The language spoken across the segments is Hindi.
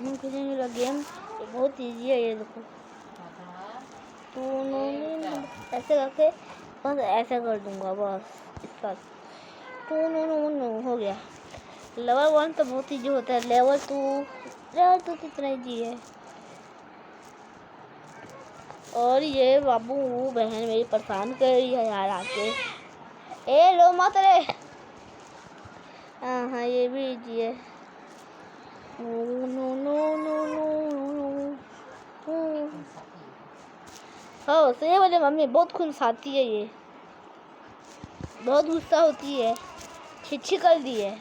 हम खेलेंगे वाला गेम, ये बहुत इजी है। ये देखो, तो ऐसे करके बस ऐसे कर दूंगा, बस इसका हो गया। लेवल 1 तो बहुत इजी होता है, लेवल 2 तो इतना इजी है। और ये बाबू बहन मेरी परेशान कर रही है यार आके। ए लो मत रे। हाँ ये भी इजी है। हाँ सही बोले मम्मी, बहुत खुनसाती है ये, बहुत गुस्सा होती है, छिछी कर दी है।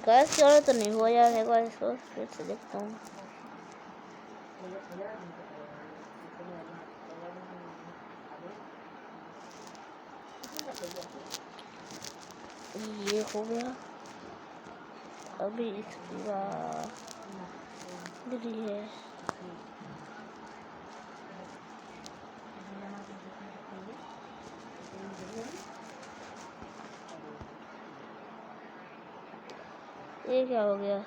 गैस की तो नहीं हुआ यार, एक बार इसको फिर से देखता हूँ। ये हो गया, अभी इसकी बात है। ये क्या हो गया?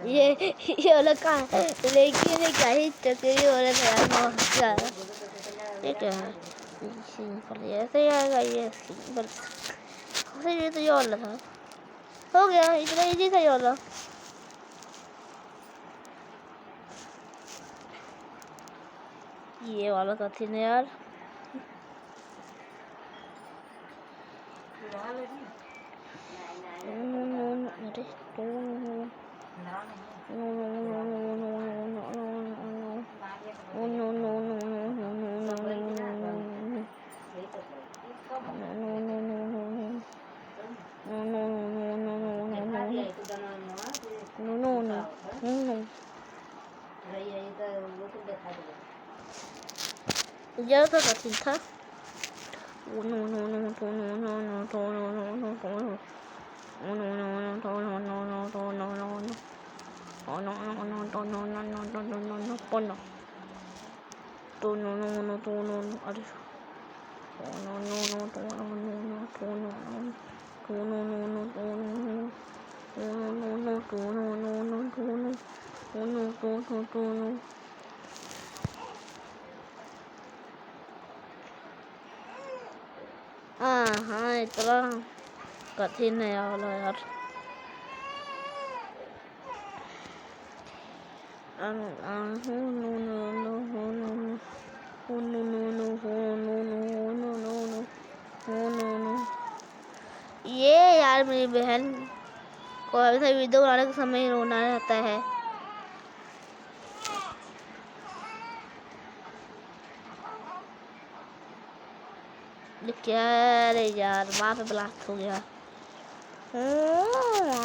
ये वाला कहाँ लेकिन ये क्या ही चक्री वाला खराब ये क्या है? सिंपल ऐसे ही आएगा ये सिंपल। ये तो ये वाला था, हो गया इतना इजी था ये वाला। ये वाला कठिन है यार। ये तो कठिन था। हाँ इतना कठिन है वाला यार। ये यार मेरी बहन को ऐसा वीडियो बनाने के समय रोना रहता है। क्या रे यार, वहाँ पे ब्लास्ट हो गया।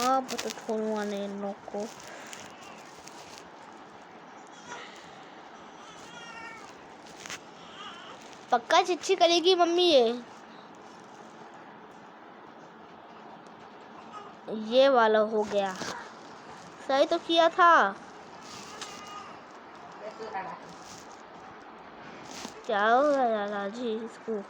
आप तो छोड़ूंगा नहीं इन लोग को। पक्का चिट्ठी करेगी मम्मी ये वाला हो गया। सही तो किया था। क्या हो गया लाजी इसको?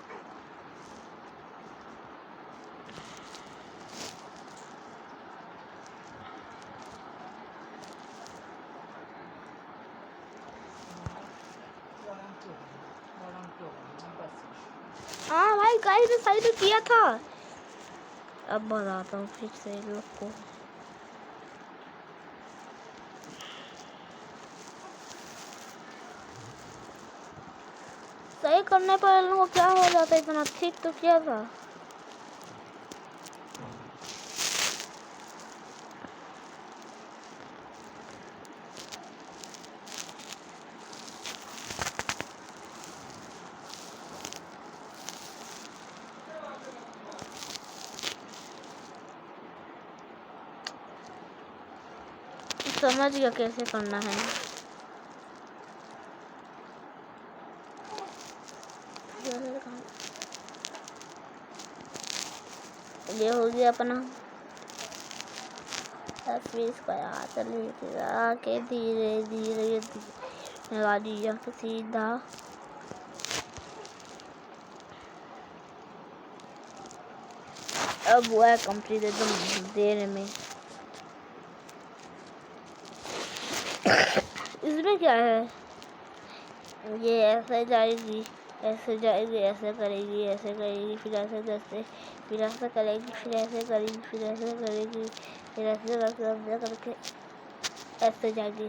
गाइस ने सही तो किया था। अब बताता हूँ फिर से लोग को। सही करने पर इन लोगों को क्या हो जाता है, इतना ठीक तो किया था। समझ गया कैसे करना है। ये हो गया अपना 10-20 का हाथ लेके आके धीरे धीरे लगा दिया तो सीधा। अब हुआ है कंप्लीट एकदम देर में। इसमें क्या है, ये ऐसे जाएगी, ऐसे जाएगी, ऐसे करेगी, ऐसे करेगी, फिर ऐसे करके, फिर ऐसे करेगी, फिर ऐसे करेगी, फिर ऐसे करेगी, फिर ऐसे करके ऐसे जाएगी।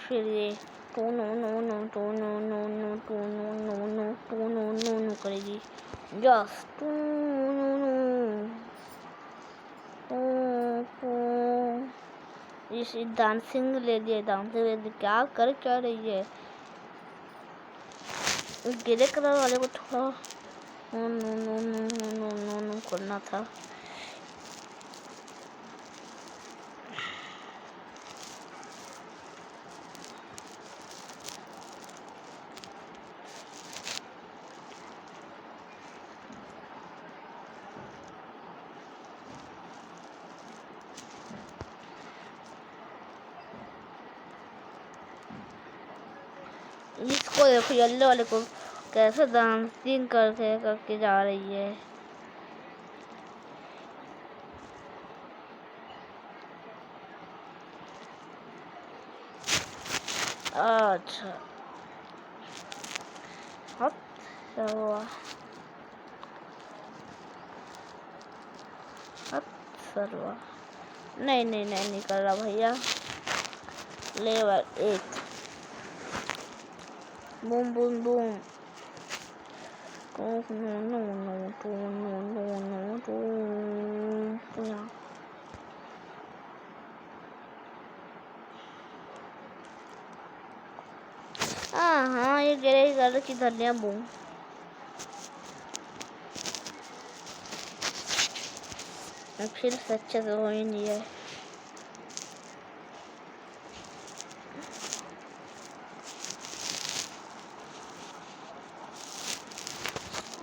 फिर ये two no no no two no no no two no no no two no no no करेगी। यस टू नो नो इस डांसिंग ले लिया, डांसिंग ले लिया। क्या कर क्या रही है, ग्रे कलर वाले को थोड़ा no no no no no no no करना था। इसको देखो, येलो वाले को कैसे डांसिंग करके जा रही है। अच्छा हुआ, हुआ। नहीं नहीं नहीं निकल रहा भैया। Level 1 boom boom boom no no no two no no no two. हाँ ये ग्रे कलर की धनिया बूम। फिर अच्छे से हो ही नहीं है।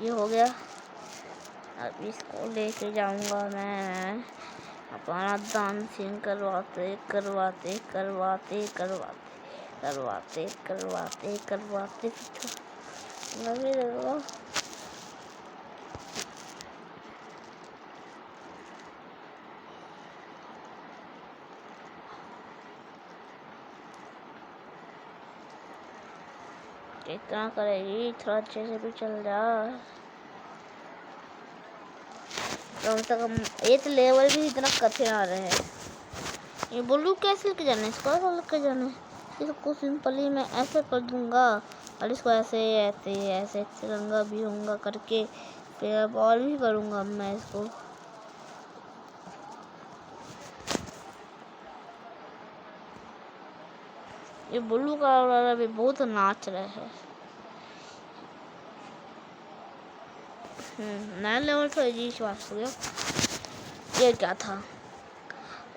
ये हो गया। अब इसको लेके जाऊंगा मैं अपना डांसिंग करवाते करवाते करवाते करवाते करवाते करवाते करवाते लगे रहेगा। इतना करेगी, थोड़ा अच्छे से भी चल जा। कम से कम 8 लेवल भी इतना कठिन आ रहे हैं। ये ब्लू कैसे लेके जाना है, इसको ऐसा लेके जाना है। इसको सिंपली मैं ऐसे कर दूंगा और इसको ऐसे ऐसे ऐसे तिरंगा भी होगा करके फिर अब और भी करूँगा मैं इसको। ये ब्लू कलर वाला भी बहुत नाच रहे हैं। नया लेवल तो जी श्वास हो गया। ये क्या था,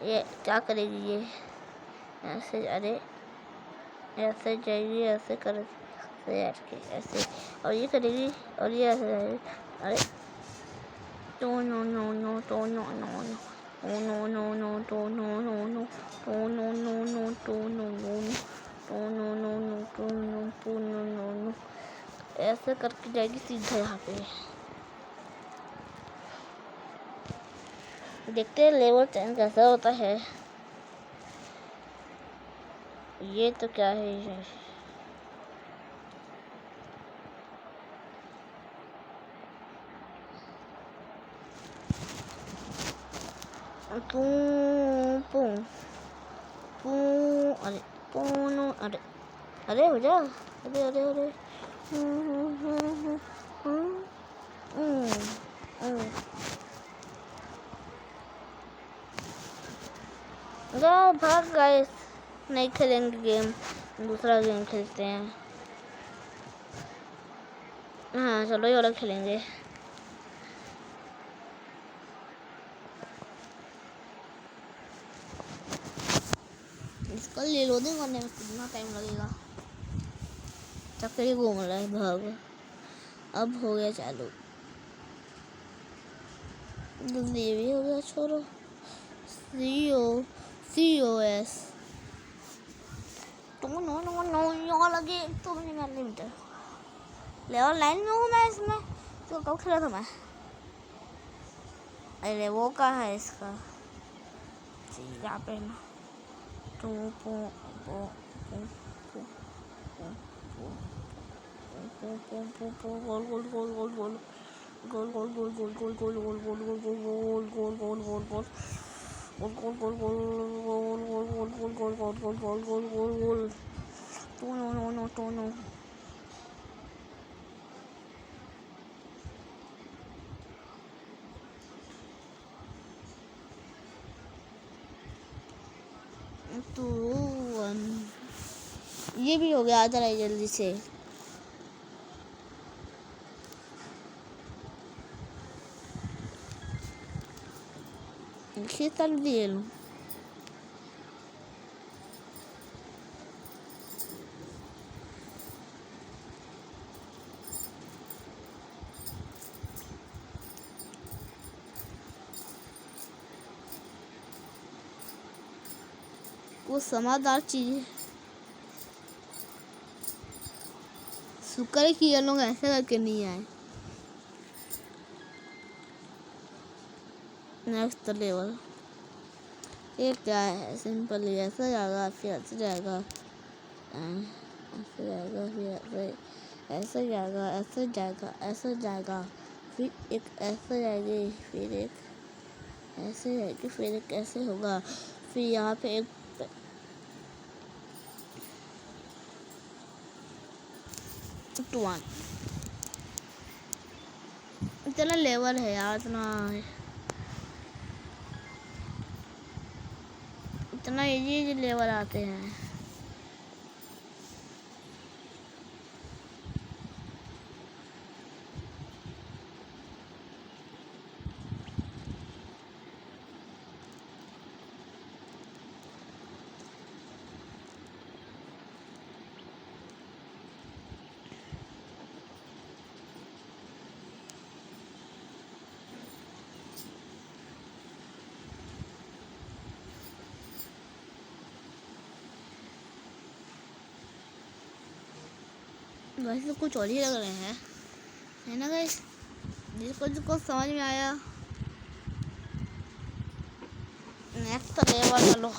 ये क्या करेगी ये, ऐसे अरे ऐसे जाएगी, ऐसे कर ऐसे और ये करेगी और ये ऐसे जाएगी। अरे तो नो नो नो तो no no no no no तो नो नो नो तो नो नो नो तो नो नो तो नो नो नो तो नो तो नो नो नो ऐसे करके जाएगी सीधा यहाँ पे। देखते हैं लेवल 10 कैसा होता है। ये तो क्या है, पूं पूं पूं, अरे पूं, अरे अरे हो जा, अरे अरे अरे भाग गाइस, नहीं खेलेंगे गेम, दूसरा गेम खेलते हैं। हाँ चलो ये वाला खेलेंगे। इसका लोडिंग करने में कितना टाइम लगेगा। चक्कर घूम रहा है, भाग। अब हो गया चालू, जल्दी भी हो गया। छोड़ो, COS तुम नो लगे तो मैं लिमिटेड लेवल 9 में हूँ मैं इसमें। तो कब खेला था मैं? अरे वो का है इसका यहाँ पे ना। ये भी हो गया, आ रहा है जल्दी से। खेतल दिए लूँ वो समादार चीज। शुक्र कि ये लोग ऐसे करके नहीं आए। नेक्स्ट लेवल ये क्या है? सिंपल ही ऐसा जाएगा, फिर ऐसा जाएगा, ऐसा जाएगा, फिर ऐसा जाएगा, ऐसा जाएगा, ऐसा जाएगा, फिर एक ऐसा जाएगी, फिर एक ऐसे जाएगी, फिर एक ऐसे होगा, फिर यहाँ पे एक टूआन। इतना लेवल है यार, इतना इजी लेवल आते हैं। वैसे कुछ और ही लग रहे हैं, है ना गाइस? जिसको समझ में आया नेक्स्ट लेवल चलो।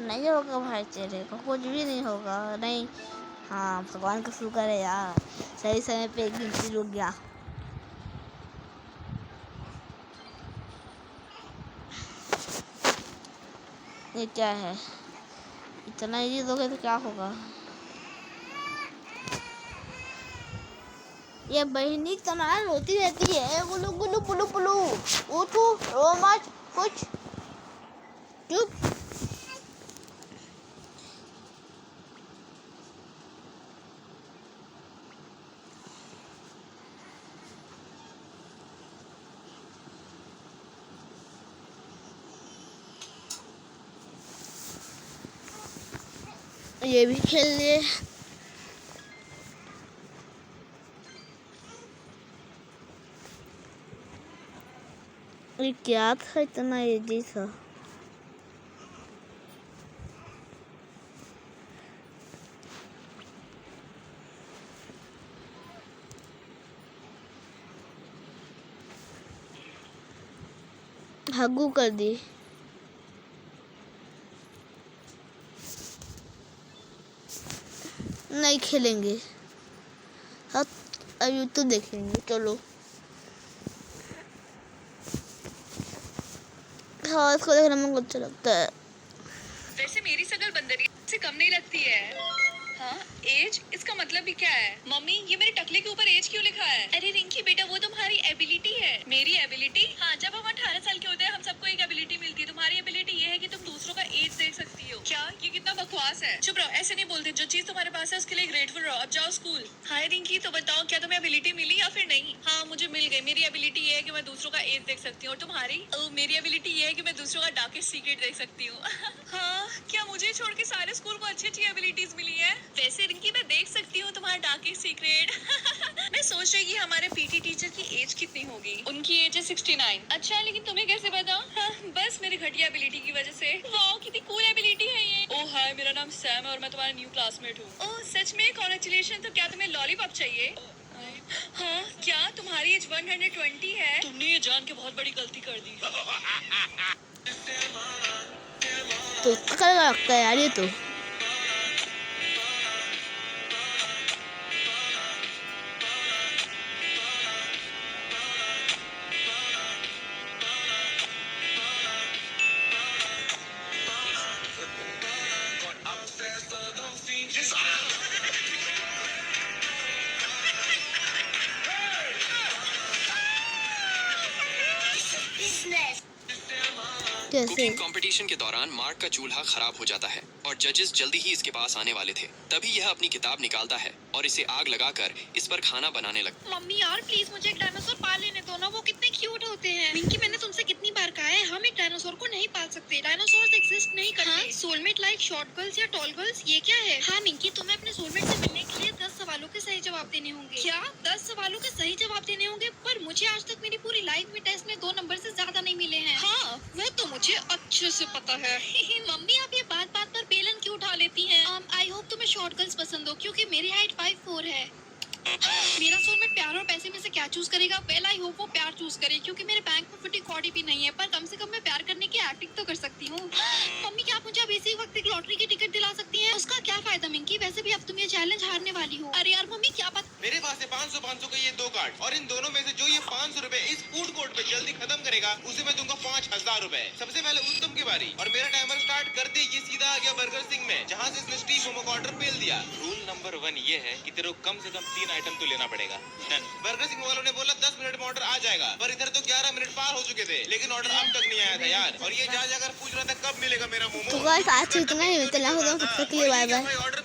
नहीं होगा भाई, तेरे को कुछ भी नहीं होगा। नहीं, हाँ भगवान का शुक्र है यार, सही समय पे एक गिनती रुक गया। ये क्या है? इतना इजी दोगे तो क्या होगा? ये बहनी तनाल होती रहती है, गुलू गुलू पुलू पुलू, उठो रो मत कुछ, चुप। ये भी खेल लिए। ये क्या था इतना इजी था? भागू कर दी। नहीं खेलेंगे, अब यूट्यूब देखेंगे। चलो हाँ, इसको देखना मुझे अच्छा लगता है। वैसे मेरी शक्ल बंदरिया से कम नहीं लगती है। हाँ, एज इसका मतलब भी क्या है? मम्मी, ये मेरे टकले के ऊपर एज क्यों लिखा है? अरे रिंकी बेटा, वो तुम्हारी एबिलिटी है। मेरी एबिलिटी? हाँ, जब हम 18 साल के होते हैं हम सबको एक एबिलिटी मिलती है। तुम्हारी एबिलिटी ये है कि तुम दूसरों का एज देख सकती हो। क्या ये कितना बकवास है? चुप रहो, ऐसे नहीं बोलते। जो चीज तुम्हारे पास है उसके लिए ग्रेटफुल रहो। अब जाओ स्कूल। हाय रिंकी, तो बताओ क्या तुम्हें एबिलिटी मिली या फिर नहीं? हाँ, मुझे मिल गई। मेरी एबिलिटी ये है कि मैं दूसरों का एज देख सकती हूँ। और तुम्हारी? मेरी एबिलिटी ये है कि मैं दूसरों का डार्केस्ट सीक्रेट देख सकती हूँ। हाँ, क्या मुझे छोड़ के सारे स्कूल को अच्छी अच्छी एबिलिटीज मिली है? वैसे रिंकी मैं देख सकती हूँ तुम्हारा डार्केस्ट सीक्रेट। मैं सोच रही कि हमारे पीटी टीचर की एज कितनी होगी। उनकी एज है 69। अच्छा, लेकिन तुम्हें कैसे पता? हाँ, बस मेरी घटिया एबिलिटी की वजह से। वाओ, कितनी कूल एबिलिटी है ये। ओह हाय, मेरा नाम सैम है और मैं तुम्हारा न्यू क्लासमेट हूँ। ओह सच में, कांग्रेचुलेशन। तो क्या तुम्हें लॉलीपॉप चाहिए? हाँ, क्या तुम्हारी एज 120 है? तुमने ये जान के बहुत बड़ी गलती कर दी। तो क्या लगता है यार ये तो। कुकिंग कंपटीशन के दौरान मार्क का चूल्हा खराब हो जाता है और जजेस जल्दी ही इसके पास आने वाले थे। तभी यह अपनी किताब निकालता है और इसे आग लगाकर इस पर खाना बनाने लगता। मम्मी यार प्लीज मुझे एक डायनासोर पाल लेने दो ना, वो कितने क्यूट होते हैं। मिंकी, मैंने तुमसे कितनी बार कहा है हम एक डायनासोर को नहीं पाल सकते। डायनासोर एग्जिस्ट नहीं करते। हाँ? सोलमेट लाइक शॉर्ट गर्ल्स या टॉल गर्ल्स, ये क्या है? हाँ मिंकी, तुम्हें अपने सोलमेट से मिलने के लिए 10 सवालों के सही जवाब देने होंगे। क्या 10 सवालों के सही जवाब देने होंगे? पर मुझे आज तक मेरी पूरी लाइफ में टेस्ट में 2 नंबर से ज्यादा नहीं मिले हैं। हाँ, वह तो मुझे अच्छे से पता है। मम्मी, आप ये बात बात पर बेलन क्यों उठा लेती हैं? आई होप तुम्हें शॉर्ट गर्ल्स पसंद हो, क्योंकि मेरी हाइट 5'4" है। मेरा सोलमेट प्यार और पैसे में से क्या चूज करेगा? वेल आई होप वो प्यार चूज करे, क्योंकि मेरे बैंक में फुटी कौड़ी भी नहीं है। पर कम से कम मैं प्यार करने की एक्टिंग तो कर सकती हूँ। मम्मी, क्या आप मुझे अब इसी वक्त एक लॉटरी की टिकट दिला सकती हैं? उसका क्या फायदा मिंकी, वैसे भी अब तुम ये चैलेंज हारने वाली हो। अरे यार मम्मी, क्या बात। मेरे पास है 500 के ये 2 कार्ड और इन दोनों में से जो ये 500 रुपए इस फूड कोर्ट पे जल्दी खत्म करेगा उसे मैं दूंगा 5000 रुपए। सबसे पहले उत्तम की बारी और मेरा टाइमर स्टार्ट कर दे। ये सीधा आ गया बर्गर सिंह में, जहाँ से इसने स्टीम मोमो का ऑर्डर पेल दिया। रूल नंबर 1 ये है कि तेरे को कम से कम 3 आइटम तो लेना पड़ेगा। बर्गर सिंह वालों ने बोला 10 मिनट में ऑर्डर आ जाएगा, पर इधर तो 11 मिनट पार हो चुके थे, लेकिन ऑर्डर अब तक नहीं आया था यार। और ये जा जाकर पूछ रहा था कब मिलेगा मेरा मोमो। तो गाइस आज इतना ही, चला हो तो सबसे के लिए बाय बाय। ऑर्डर